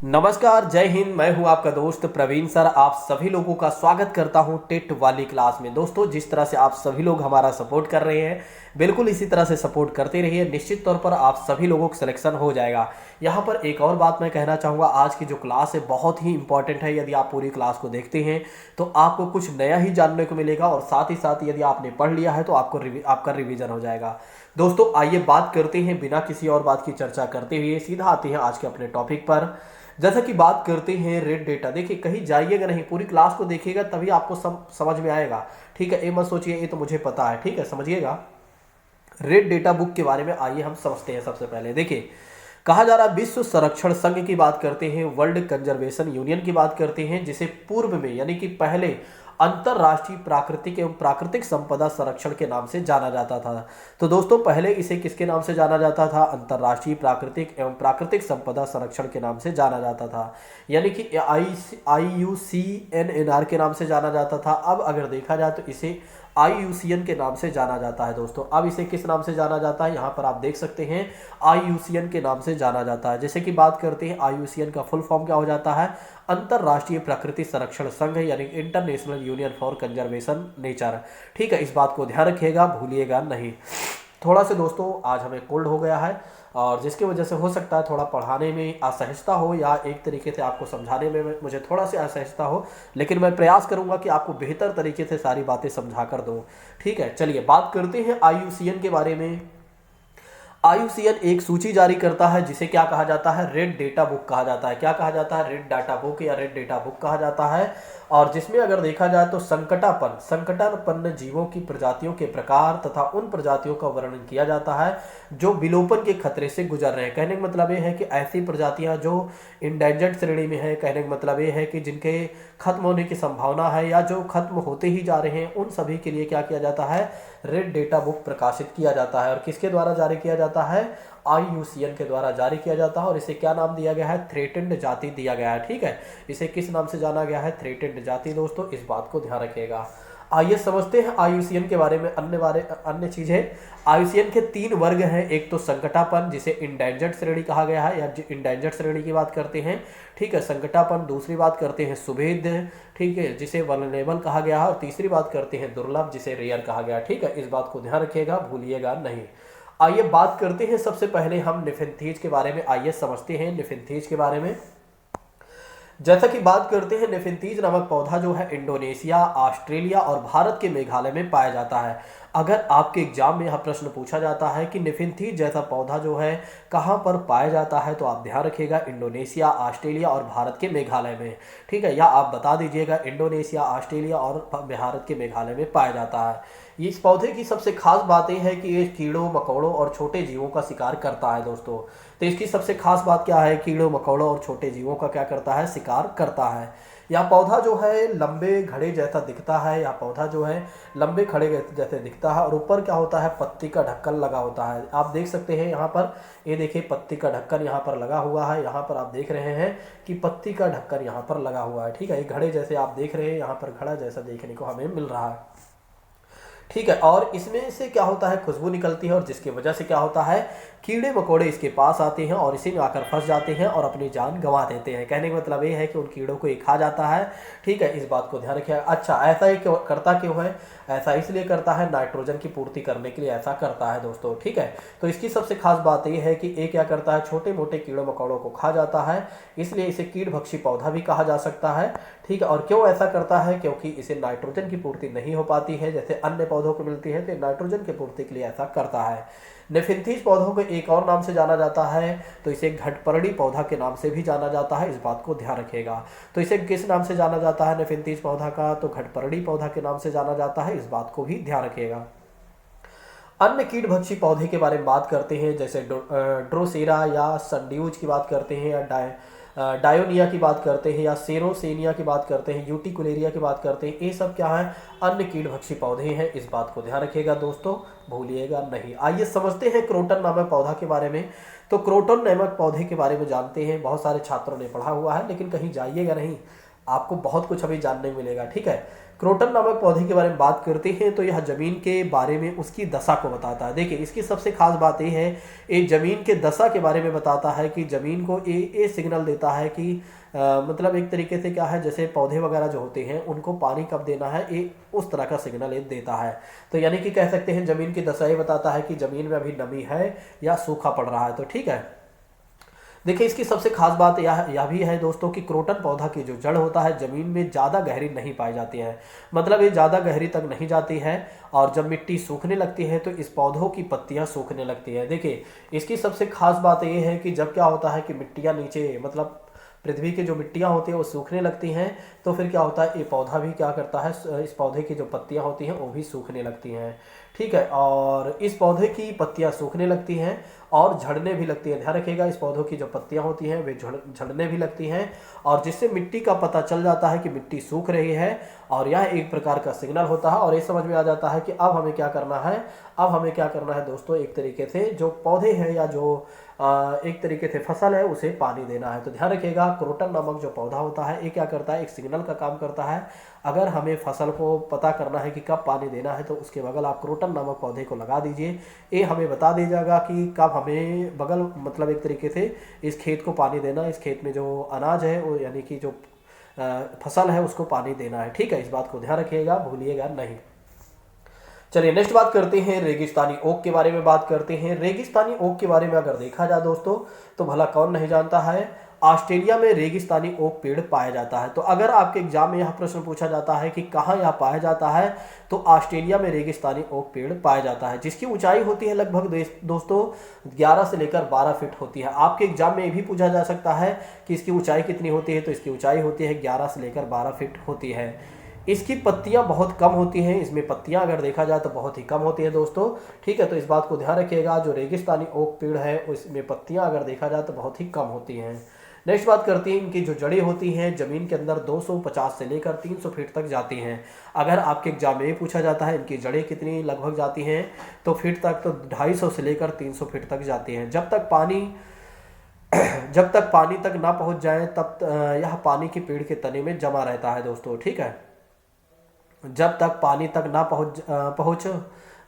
नमस्कार, जय हिंद। मैं हूं आपका दोस्त प्रवीण सर। आप सभी लोगों का स्वागत करता हूं टेट वाली क्लास में। दोस्तों, जिस तरह से आप सभी लोग हमारा सपोर्ट कर रहे हैं, बिल्कुल इसी तरह से सपोर्ट करते रहिए। निश्चित तौर पर आप सभी लोगों का सिलेक्शन हो जाएगा। यहां पर एक और बात मैं कहना चाहूँगा, आज की जो क्लास है बहुत ही इंपॉर्टेंट है। यदि आप पूरी क्लास को देखते हैं तो आपको कुछ नया ही जानने को मिलेगा, और साथ ही साथ यदि आपने पढ़ लिया है तो आपका रिवीजन हो जाएगा। दोस्तों, आइए बात करते हैं, बिना किसी और बात की चर्चा करते हुए सीधा आते हैं आज के अपने टॉपिक पर। जैसा कि बात करते हैं रेड डेटा। देखिए, कहीं जाइएगा नहीं, पूरी क्लास को देखिएगा तभी आपको समझ में आएगा। ठीक है, ये मत सोचिए ये तो मुझे पता है। ठीक है, समझिएगा। रेड डेटा बुक के बारे में आइए हम समझते हैं। सबसे पहले देखिए, कहा जा रहा है विश्व संरक्षण संघ की बात करते हैं, वर्ल्ड कंजर्वेशन यूनियन की बात करते हैं, जिसे पूर्व में यानी कि पहले अंतरराष्ट्रीय प्राकृतिक एवं प्राकृतिक संपदा संरक्षण के नाम से जाना जाता था। तो दोस्तों, पहले इसे किसके नाम से जाना जाता था? अंतरराष्ट्रीय प्राकृतिक एवं प्राकृतिक संपदा संरक्षण के नाम से जाना जाता था, यानी कि IUCNNR के नाम से जाना जाता था। अब अगर देखा जाए तो इसे IUCN के नाम से जाना जाता है। दोस्तों, अब इसे किस नाम से जाना जाता है? यहाँ पर आप देख सकते हैं, IUCN के नाम से जाना जाता है। जैसे कि बात करते हैं, IUCN का फुल फॉर्म क्या हो जाता है? अंतरराष्ट्रीय प्रकृति संरक्षण संघ, यानी international union for conservation nature. ठीक है, इस बात को ध्यान रखिएगा, भूलिएगा नहीं। थोड़ा से दोस्तों आज हमें कोल्ड हो गया है, और जिसकी वजह से हो सकता है थोड़ा पढ़ाने में असहजता हो, या एक तरीके से आपको समझाने में मुझे थोड़ा सी असहजता हो, लेकिन मैं प्रयास करूंगा कि आपको बेहतर तरीके से सारी बातें समझा कर दूं। ठीक है, चलिए बात करते हैं IUCN के बारे में। IUCN एक सूची जारी करता है, जिसे क्या कहा जाता है? रेड डेटा बुक कहा जाता है। क्या कहा जाता है? रेड डाटा बुक या रेड डेटा बुक कहा जाता है। और जिसमें अगर देखा जाए तो संकटापन्न जीवों की प्रजातियों के प्रकार तथा उन प्रजातियों का वर्णन किया जाता है जो विलोपन के खतरे से गुजर रहे हैं। कहने का मतलब ये है कि ऐसी प्रजातियां जो इंडेंजर्ड श्रेणी में है, कहने का मतलब ये है कि जिनके खत्म होने की संभावना है या जो खत्म होते ही जा रहे हैं, उन सभी के लिए क्या किया जाता है? रेड डेटा बुक प्रकाशित किया जाता है। और किसके द्वारा जारी किया जाता है? IUCN के द्वारा जारी किया जाता है। और इसे क्या नाम दिया गया है? थ्रेटेंड जाति दिया गया है। ठीक है, इसे किस नाम से जाना गया है? थ्रेटेंड जाति। दोस्तों, इस बात को ध्यान रखिएगा। आइए समझते हैं IUCN के बारे में अन्य चीजें। IUCN के 3 वर्ग हैं। एक तो संकटापन, जिसे इंडेंजर्ड श्रेणी कहा गया है, या इंडेंजर्ड श्रेणी की बात करते हैं। ठीक है, संकटापन। दूसरी बात करते हैं सुभेद्य, ठीक है, जिसे वल्नरेबल कहा गया है। और तीसरी बात करते हैं दुर्लभ, जिसे रेयर कहा गया। ठीक है, इस बात को ध्यान रखिएगा, भूलिएगा नहीं। आइए बात करते हैं, सबसे पहले हम निफेंथीज के बारे में आइए समझते हैं। निफेंथीज के बारे में जैसा कि बात करते हैं, निफेंथीज नामक पौधा जो है इंडोनेशिया, ऑस्ट्रेलिया और भारत के मेघालय में पाया जाता है। अगर आपके एग्जाम में यह प्रश्न पूछा जाता है कि निफेंथीज जैसा पौधा जो है कहाँ पर पाया जाता है, तो आप ध्यान रखिएगा इंडोनेशिया, ऑस्ट्रेलिया और भारत के मेघालय में। ठीक है, या आप बता दीजिएगा इंडोनेशिया, ऑस्ट्रेलिया और भारत के मेघालय में पाया जाता है। इस पौधे की सबसे खास बात यह है कि ये कीड़ों, मकोड़ों और छोटे जीवों का शिकार करता है। दोस्तों, तो इसकी सबसे खास बात क्या है? कीड़ों, मकोड़ों और छोटे जीवों का क्या करता है? शिकार करता है। यह पौधा जो है लंबे घड़े जैसा दिखता है। यह पौधा जो है लंबे खड़े जैसे दिखता है, और ऊपर क्या होता है? पत्ती का ढक्कन लगा होता है। आप देख सकते हैं यहाँ पर, ये देखिए पत्ती का ढक्कन यहाँ पर लगा हुआ है। यहाँ पर आप देख रहे हैं कि पत्ती का ढक्कन यहाँ पर लगा हुआ है। ठीक है, ये घड़े जैसे आप देख रहे हैं, यहाँ पर घड़ा जैसा देखने को हमें मिल रहा है। ठीक है, और इसमें से क्या होता है? खुशबू निकलती है, और जिसकी वजह से क्या होता है? कीड़े मकोड़े इसके पास आते हैं और इसी में आकर फंस जाते हैं और अपनी जान गंवा देते हैं। कहने का मतलब ये है कि उन कीड़ों को ये खा जाता है। ठीक है, इस बात को ध्यान रखिएगा। अच्छा, ऐसा ही क्यों करता क्यों है? ऐसा इसलिए करता है, नाइट्रोजन की पूर्ति करने के लिए ऐसा करता है। दोस्तों, ठीक है, तो इसकी सबसे खास बात यह है कि ये क्या करता है? छोटे मोटे कीड़ों मकोड़ों को खा जाता है, इसलिए इसे कीड़भक्षी पौधा भी कहा जा सकता है। ठीक है, और क्यों ऐसा करता है? क्योंकि इसे नाइट्रोजन की पूर्ति नहीं हो पाती है जैसे अन्य पौधों को मिलती है, तो नाइट्रोजन की पूर्ति के लिए ऐसा करता है। निफेंथीज पौधों को एक और नाम से जाना जाता है, तो इसे घटपर्णी पौधा के नाम से भी जाना जाता है। इस बात को ध्यान रखिएगा। तो इसे किस नाम से जाना जाता है निफेंथीज पौधा का? तो घटपर्णी पौधा के नाम से जाना जाता है। इस बात को भी ध्यान रखिएगा। अन्य कीटभक्षी पौधे के बारे में बात करते हैं, जैसे ड्रोसेरा या संड्यूज की बात करते हैं, या डायोनिया की बात करते हैं, या सेरोसेनिया की बात करते हैं, यूटिकुलेरिया की बात करते हैं। ये सब क्या है? अन्य कीटभक्षी पौधे हैं। इस बात को ध्यान रखिएगा दोस्तों, भूलिएगा नहीं। आइए समझते हैं क्रोटन नामक पौधा के बारे में। तो क्रोटन नामक पौधे के बारे में जानते हैं, बहुत सारे छात्रों ने पढ़ा हुआ है, लेकिन कहीं जाइएगा नहीं, आपको बहुत कुछ अभी जानने को मिलेगा। ठीक है, क्रोटन नामक पौधे के बारे में बात करते हैं तो यह जमीन के बारे में उसकी दशा को बताता है। देखिए इसकी सबसे खास बात यह है, ये जमीन के दशा के बारे में बताता है कि जमीन को ये सिग्नल देता है कि मतलब एक तरीके से क्या है, जैसे पौधे वगैरह जो होते हैं उनको पानी कब देना है, ये उस तरह का सिग्नल ये देता है। तो यानी कि कह सकते हैं जमीन की दशा ये बताता है कि जमीन में अभी नमी है या सूखा पड़ रहा है। तो ठीक है, देखिए इसकी सबसे खास बात यह भी है दोस्तों कि क्रोटन पौधा की जो जड़ होता है जमीन में ज़्यादा गहरी नहीं पाई जाती है, मतलब ये ज़्यादा गहरी तक नहीं जाती है। और जब मिट्टी सूखने लगती है तो इस पौधों की पत्तियां सूखने लगती है। देखिए इसकी सबसे खास बात ये है कि जब क्या होता है कि मिट्टियां नीचे, मतलब पृथ्वी की जो मिट्टियां होती हैं वो सूखने लगती हैं, तो फिर क्या होता है, ये पौधा भी क्या करता है, इस पौधे की जो पत्तियां होती हैं वो भी सूखने लगती हैं। ठीक है, और इस पौधे की पत्तियां सूखने लगती हैं और झड़ने भी लगती हैं। ध्यान रखिएगा, इस पौधों की जो पत्तियां होती हैं वे झड़ने भी लगती हैं, और जिससे मिट्टी का पता चल जाता है कि मिट्टी सूख रही है, और यह एक प्रकार का सिग्नल होता है। और ये समझ में आ जाता है कि अब हमें क्या करना है, अब हमें क्या करना है दोस्तों, एक तरीके से जो पौधे हैं या जो एक तरीके से फसल है उसे पानी देना है। तो ध्यान रखिएगा, क्रोटन नामक जो पौधा होता है ये क्या करता है, एक सिग्नल का काम करता है। अगर हमें फसल को पता करना है कि कब पानी देना है तो उसके बगल आप क्रोटन नामक पौधे को लगा दीजिए, ये हमें बता दीजिएगा कि कब हमें बगल, मतलब एक तरीके से इस खेत को पानी देना, इस खेत में जो अनाज है वो यानी कि जो फसल है उसको पानी देना है। ठीक है, इस बात को ध्यान रखिएगा, भूलिएगा नहीं। चलिए नेक्स्ट बात करते हैं, रेगिस्तानी ओक के बारे में बात करते हैं। रेगिस्तानी ओक के बारे में अगर देखा जाए दोस्तों तो भला कौन नहीं जानता है, ऑस्ट्रेलिया में रेगिस्तानी ओक पेड़ पाया जाता है। तो अगर आपके एग्जाम में यह प्रश्न पूछा जाता है कि कहाँ यह पाया जाता है, तो ऑस्ट्रेलिया में रेगिस्तानी ओक पेड़ पाया जाता है, जिसकी ऊंचाई होती है लगभग दोस्तों 11 से लेकर 12 फीट होती है। आपके एग्जाम में ये भी पूछा जा सकता है कि इसकी ऊंचाई कितनी होती है, तो इसकी ऊंचाई होती है 11 से लेकर 12 फीट होती है। इसकी पत्तियां बहुत कम होती हैं, इसमें पत्तियां अगर देखा जाए तो बहुत ही कम होती हैं दोस्तों। ठीक है, तो इस बात को ध्यान रखिएगा, जो रेगिस्तानी ओक पेड़ है उसमें पत्तियां अगर देखा जाए तो बहुत ही कम होती हैं। नेक्स्ट बात करते हैं, इनकी जो जड़ें होती हैं जमीन के अंदर 250 से लेकर 300 फीट तक जाती हैं। अगर आपके एग्जाम में पूछा जाता है इनकी जड़ें कितनी लगभग जाती हैं, तो फीट तक तो 250 से लेकर 300 फीट तक जाती हैं। जब तक पानी तक ना पहुंच जाए तब यह पानी के पेड़ के तने में जमा रहता है दोस्तों। ठीक है, जब तक पानी तक ना पहुंच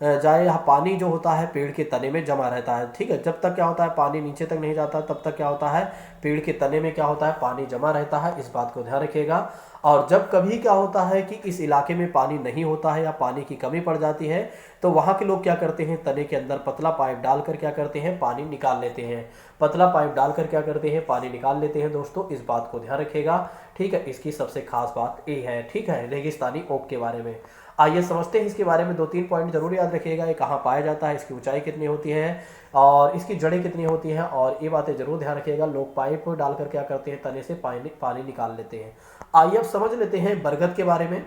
जाए, यह पानी जो होता है पेड़ के तने में जमा रहता है। ठीक है, जब तक क्या होता है पानी नीचे तक नहीं जाता तब तक क्या होता है, पेड़ के तने में क्या होता है, पानी जमा रहता है। इस बात को ध्यान रखिएगा। और जब कभी क्या होता है कि इस इलाके में पानी नहीं होता है या पानी की कमी पड़ जाती है, तो वहाँ के लोग क्या करते हैं, तने के अंदर पतला पाइप डालकर क्या करते हैं, पानी निकाल लेते हैं। पतला पाइप डालकर क्या करते हैं, पानी निकाल लेते हैं दोस्तों। इस बात को ध्यान रखिएगा। ठीक है, इसकी सबसे खास बात ये है। ठीक है, रेगिस्तानी ओक के बारे में आइए समझते हैं इसके बारे में। 2-3 पॉइंट जरूर याद रखिएगा, ये कहाँ पाया जाता है, इसकी ऊंचाई कितनी होती है और इसकी जड़ें कितनी होती हैं, और ये बातें जरूर ध्यान रखिएगा। लोग पाइप डालकर क्या करते हैं, तने से पानी निकाल लेते हैं। आइए अब समझ लेते हैं बरगद के बारे में।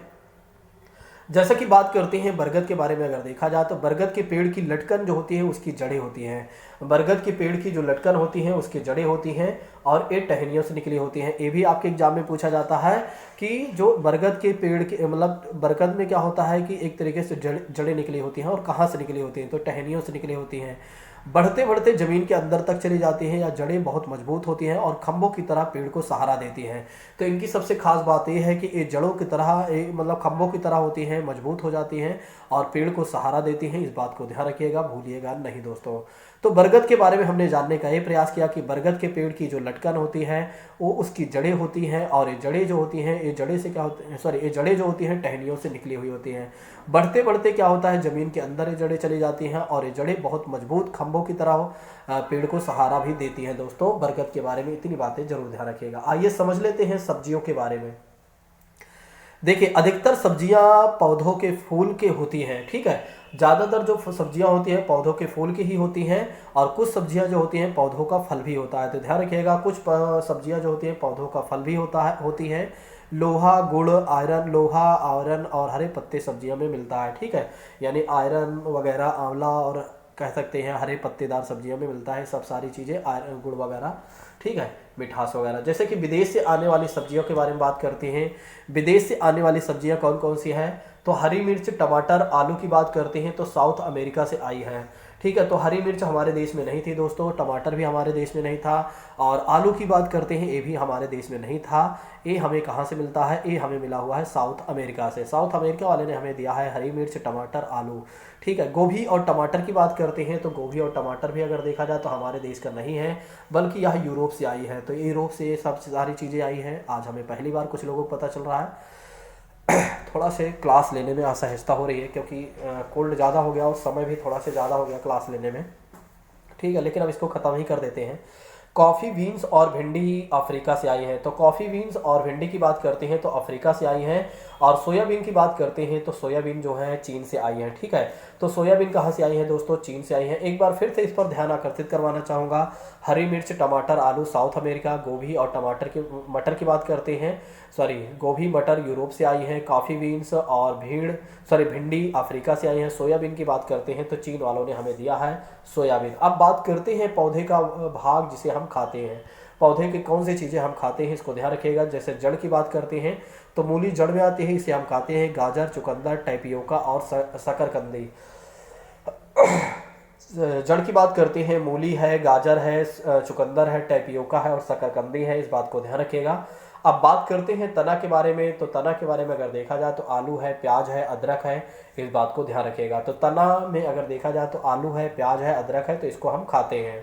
जैसा कि बात करते हैं बरगद के बारे में, अगर देखा जाए तो बरगद के पेड़ की लटकन जो होती है उसकी जड़ें होती हैं। बरगद के पेड़ की जो लटकन होती है उसकी जड़ें होती हैं और ये टहनियों से निकली होती हैं। ये भी आपके एग्जाम में पूछा जाता है कि जो बरगद के पेड़ के, मतलब बरगद में क्या होता है कि एक तरीके से जड़ें निकली होती हैं, और कहाँ से निकली होती हैं, तो टहनियों से निकली होती हैं। बढ़ते बढ़ते जमीन के अंदर तक चली जाती हैं, या जड़ें बहुत मजबूत होती हैं और खंभों की तरह पेड़ को सहारा देती हैं। तो इनकी सबसे खास बात यह है कि ये जड़ों की तरह, मतलब खंभों की तरह होती हैं, मजबूत हो जाती हैं और पेड़ को सहारा देती हैं। इस बात को ध्यान रखिएगा, भूलिएगा नहीं दोस्तों। तो बरगद के बारे में हमने जानने का ये प्रयास किया कि बरगद के पेड़ की जो लटकन होती है वो उसकी जड़ें होती हैं, और ये जड़ें जो होती हैं, ये जड़ें से क्या होती हैं, सॉरी, ये जड़ें जो होती हैं टहनियों से निकली हुई होती हैं। बढ़ते बढ़ते क्या होता है, जमीन के अंदर ये जड़ें चली जाती हैं और ये जड़ें बहुत मजबूत खंभों की तरह पेड़ को सहारा भी देती हैं दोस्तों। बरगद के बारे में इतनी बातें जरूर ध्यान रखिएगा। आइए समझ लेते हैं सब्जियों के बारे में। देखिए अधिकतर सब्जियां पौधों के फूल के होती हैं। ठीक है, ज़्यादातर जो सब्जियां होती हैं पौधों के फूल की ही होती हैं, और कुछ सब्जियां जो होती हैं पौधों का फल भी होता है। तो ध्यान रखिएगा, कुछ सब्जियां जो होती हैं पौधों का फल भी होती हैं। लोहा, गुड़, आयरन, लोहा, आयरन और हरे पत्ते सब्जियों में मिलता है। ठीक है, यानी आयरन वगैरह, आंवला और कह सकते हैं हरे पत्तेदार सब्जियों में मिलता है, सब सारी चीज़ें, आयरन, गुड़ वगैरह। ठीक है, मिठास वगैरह। जैसे कि विदेश से आने वाली सब्जियों के बारे में बात करते हैं। विदेश से आने वाली सब्जियां कौन कौन सी हैं, तो हरी मिर्च, टमाटर, आलू की बात करते हैं तो साउथ अमेरिका से आई है। ठीक है। तो हरी मिर्च हमारे देश में नहीं थी दोस्तों, टमाटर भी हमारे देश में नहीं था, और आलू की बात करते हैं ये भी हमारे देश में नहीं था। ये हमें कहाँ से मिलता है? ये हमें मिला हुआ है साउथ अमेरिका से। साउथ अमेरिका वाले ने हमें दिया है हरी मिर्च, टमाटर, आलू। ठीक है। गोभी और टमाटर की बात करते हैं तो गोभी और टमाटर भी अगर देखा जाए तो हमारे देश का नहीं है, बल्कि यह यूरोप से आई है। तो यूरोप से ये सब सारी चीज़ें आई हैं। आज हमें पहली बार कुछ लोगों को पता चल रहा है। थोड़ा से क्लास लेने में असहजता हो रही है क्योंकि कोल्ड ज़्यादा हो गया और समय भी थोड़ा से ज़्यादा हो गया क्लास लेने में। ठीक है, लेकिन अब इसको ख़त्म ही कर देते हैं। कॉफ़ी बीन्स और भिंडी अफ्रीका से आई है। तो कॉफ़ी बीन्स और भिंडी की बात करते हैं तो अफ्रीका से आई हैं, और सोयाबीन की बात करते हैं तो सोयाबीन जो है चीन से आई है। ठीक है। तो सोयाबीन कहाँ से आई है दोस्तों? चीन से आई है। एक बार फिर से इस पर ध्यान आकर्षित करवाना चाहूँगा। हरी मिर्च, टमाटर, आलू साउथ अमेरिका, गोभी और मटर की बात करते हैं, सॉरी गोभी मटर यूरोप से आई है, कॉफ़ी बीन्स और भिंडी अफ्रीका से आई है। सोयाबीन की बात करते हैं तो चीन वालों ने हमें दिया है सोयाबीन। अब बात करते हैं पौधे का भाग जिसे हम खाते हैं। पौधे की कौन सी चीज़ें हम खाते हैं इसको ध्यान रखिएगा। जैसे जड़ की बात करते हैं तो मूली जड़ में आती है, इसे हम खाते हैं। गाजर, चुकंदर, टैपियोका और शकरकंदी। जड़ की बात करते हैं, मूली है, गाजर है, चुकंदर है, टैपियोका है और शकरकंदी है। इस बात को ध्यान रखिएगा। अब बात करते हैं तना के बारे में। तो तना के बारे में अगर देखा जाए तो आलू है, प्याज है, अदरक है। इस बात को ध्यान रखिएगा। तो तना में अगर देखा जाए तो आलू है, प्याज है, अदरक है, तो इसको हम खाते हैं।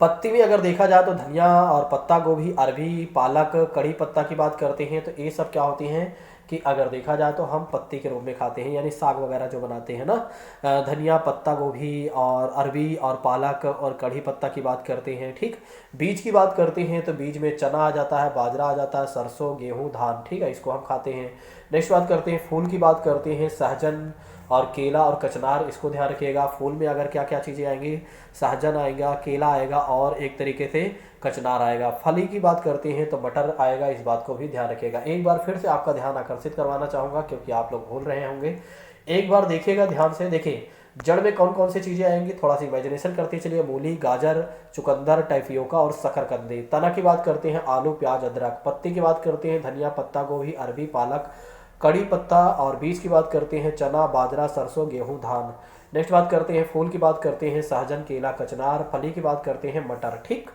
पत्ती में अगर देखा जाए तो धनिया और पत्ता गोभी, अरबी, पालक, कड़ी पत्ता की बात करते हैं तो ये सब क्या होती हैं कि अगर देखा जाए तो हम पत्ती के रूप में खाते हैं, यानी साग वगैरह जो बनाते हैं ना। धनिया, पत्ता गोभी और अरबी और पालक और कड़ी पत्ता की बात करते हैं। ठीक। बीज की बात करते हैं तो बीज में चना आ जाता है, बाजरा आ जाता है, सरसों, गेहूँ, धान। ठीक है, इसको हम खाते हैं। नेक्स्ट बात करते हैं फूल की बात करते हैं, सहजन और केला और कचनार। इसको ध्यान रखिएगा। फूल में अगर क्या क्या चीज़ें आएंगी? सहजन आएगा, केला आएगा और एक तरीके से कचनार आएगा। फली की बात करते हैं तो मटर आएगा। इस बात को भी ध्यान रखिएगा। एक बार फिर से आपका ध्यान आकर्षित करवाना चाहूँगा क्योंकि आप लोग भूल रहे होंगे। एक बार देखिएगा ध्यान से। देखिए जड़ में कौन कौन सी चीज़ें आएंगी, थोड़ा सा इमेजिनेशन करते चलिए। मूली, गाजर, चुकंदर, टैपियोका और शकरकंदी। तना की बात करते हैं आलू, प्याज, अदरक। पत्ती की बात करते हैं धनिया, पत्ता गोभी, अरबी, पालक, कड़ी पत्ता। और बीज की बात करते हैं चना, बाजरा, सरसों, गेहूं, धान। नेक्स्ट बात करते हैं फूल की बात करते हैं सहजन, केला, कचनार। फली की बात करते हैं मटर। ठीक।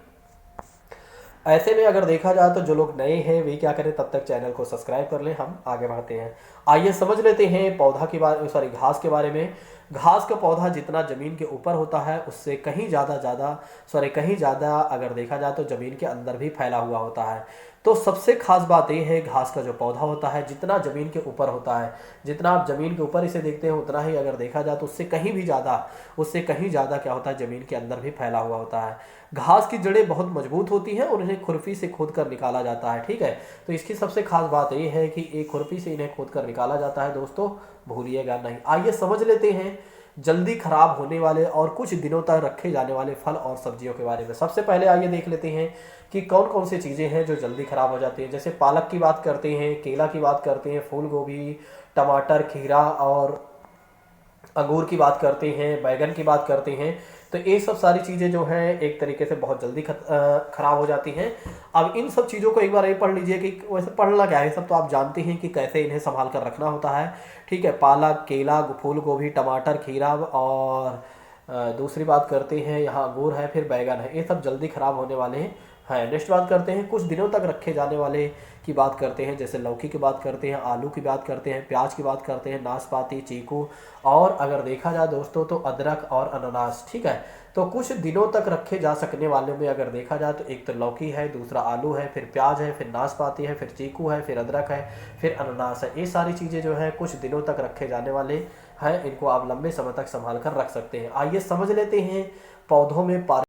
ऐसे में अगर देखा जाए तो जो लोग नए हैं वे क्या करें, तब तक चैनल को सब्सक्राइब कर लें। हम आगे बढ़ते हैं। आइए समझ लेते हैं पौधा के बारे, सॉरी घास के बारे में। घास का पौधा जितना ज़मीन के ऊपर होता है उससे कहीं ज़्यादा अगर देखा जाए तो ज़मीन के अंदर भी फैला हुआ होता है। तो सबसे खास बात यह है घास का जो पौधा होता है जितना ज़मीन के ऊपर होता है, जितना आप ज़मीन के ऊपर इसे देखते हैं उतना ही अगर देखा जाए तो उससे कहीं ज़्यादा क्या होता है, ज़मीन के अंदर भी फैला हुआ होता है। घास की जड़ें बहुत मजबूत होती हैं और इन्हें खुरपी से खोद कर निकाला जाता है। ठीक है। तो इसकी सबसे खास बात यह है कि एक खुरपी से इन्हें खोद कर निकाला जाता है दोस्तों, भूलिएगा नहीं। आइए समझ लेते हैं जल्दी खराब होने वाले और कुछ दिनों तक रखे जाने वाले फल और सब्जियों के बारे में। सबसे पहले आइए देख लेते हैं कि कौन कौन सी चीज़ें हैं जो जल्दी खराब हो जाती हैं। जैसे पालक की बात करते हैं, केला की बात करते हैं, फूल गोभी, टमाटर, खीरा और अंगूर की बात करते हैं, बैगन की बात करते हैं। तो ये सब सारी चीज़ें जो हैं एक तरीके से बहुत जल्दी खराब हो जाती हैं। अब इन सब चीज़ों को एक बार ये पढ़ लीजिए कि वैसे पढ़ना क्या है, सब तो आप जानते हैं कि कैसे इन्हें संभाल कर रखना होता है। ठीक है। पालक, केला, फूल गोभी, टमाटर, खीरा और दूसरी बात करते हैं यहाँ अंगूर है, फिर बैगन है। ये सब जल्दी खराब होने वाले हैं। नेक्स्ट बात करते हैं कुछ दिनों तक रखे जाने वाले की बात करते हैं। जैसे लौकी की बात करते हैं, आलू की बात करते हैं, प्याज की बात करते हैं, नाशपाती, चीकू और अगर देखा जाए दोस्तों तो अदरक और अनानास। ठीक है। तो कुछ दिनों तक रखे जा सकने वाले में अगर देखा जाए तो एक तो लौकी है, दूसरा आलू है, फिर प्याज है, फिर नाशपाती है, फिर चीकू है, फिर अदरक है, फिर अनानास है। ये सारी चीज़ें जो हैं कुछ दिनों तक रखे जाने वाले हैं, इनको आप लंबे समय तक संभाल कर रख सकते हैं। आइए समझ लेते हैं पौधों में